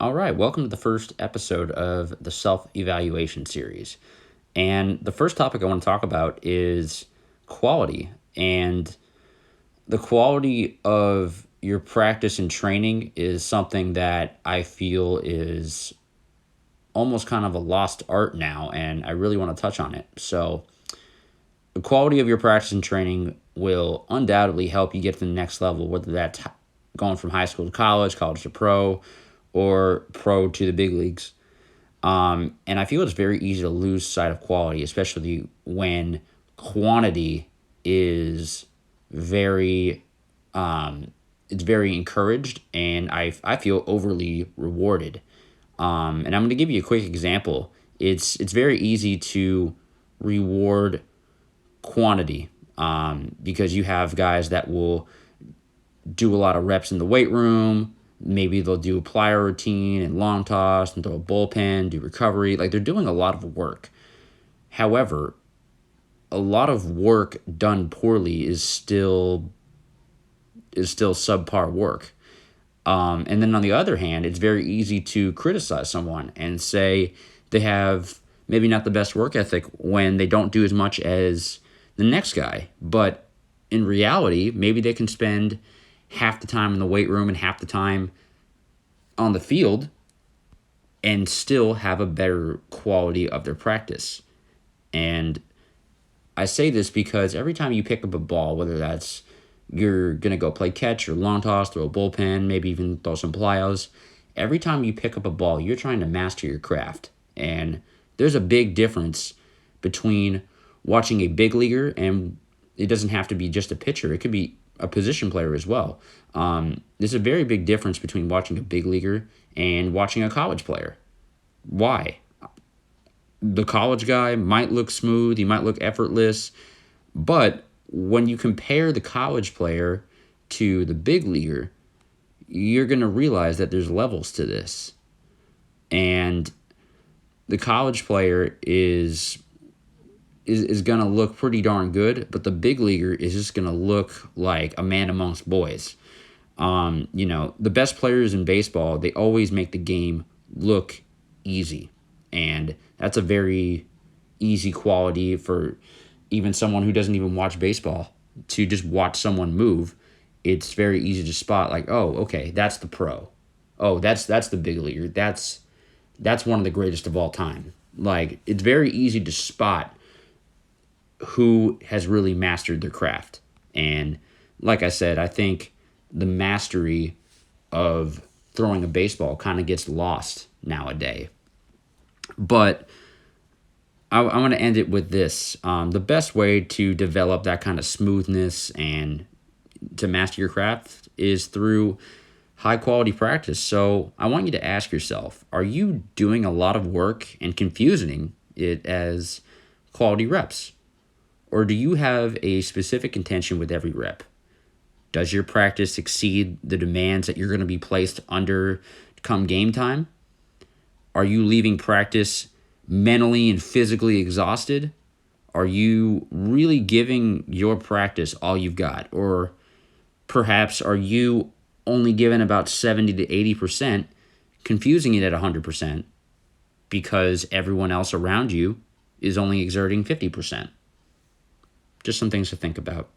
All right, welcome to the first episode of the self-evaluation series. And the first topic I want to talk about is quality and the quality of your practice and training is something that I feel is almost kind of a lost art now, and I really want to touch on it. So, the quality of your practice and training will undoubtedly help you get to the next level, whether that's going from high school to college, college to pro, or pro to the big leagues. And I feel it's very easy to lose sight of quality, especially when quantity is very it's very encouraged, and I feel overly rewarded. And I'm going to give you a quick example. It's very easy to reward quantity because you have guys that will do a lot of reps in the weight room. Maybe they'll do a plyo routine and long toss and throw a bullpen, do recovery. Like they're doing a lot of work. However, a lot of work done poorly is still subpar work. And then on the other hand, it's very easy to criticize someone and say they have maybe not the best work ethic when they don't do as much as the next guy. But in reality, maybe they can spend half the time in the weight room and half the time on the field and still have a better quality of their practice. And I say this because every time you pick up a ball, whether that's you're going to go play catch or long toss, throw a bullpen, maybe even throw some plyos, every time you pick up a ball, you're trying to master your craft. And there's a big difference between watching a big leaguer, and it doesn't have to be just a pitcher. It could be a position player as well. There's a very big difference between watching a big leaguer and watching a college player. Why? The college guy might look smooth, he might look effortless, but when you compare the college player to the big leaguer, you're going to realize that there's levels to this. And the college player is going to look pretty darn good, but the big leaguer is just going to look like a man amongst boys. The best players in baseball, they always make the game look easy. And that's a very easy quality for even someone who doesn't even watch baseball to just watch someone move. It's very easy to spot like, oh, okay, that's the pro. Oh, that's the big leaguer. That's one of the greatest of all time. Like, it's very easy to spot who has really mastered their craft. And like I said, I think the mastery of throwing a baseball kind of gets lost nowadays. But I want to end it with this. The best way to develop that kind of smoothness and to master your craft is through high quality practice. So I want you to ask yourself, are you doing a lot of work and confusing it as quality reps? Or do you have a specific intention with every rep? Does your practice exceed the demands that you're going to be placed under come game time? Are you leaving practice mentally and physically exhausted? Are you really giving your practice all you've got? Or perhaps are you only given about 70 to 80%, confusing it at 100% because everyone else around you is only exerting 50%? Just some things to think about.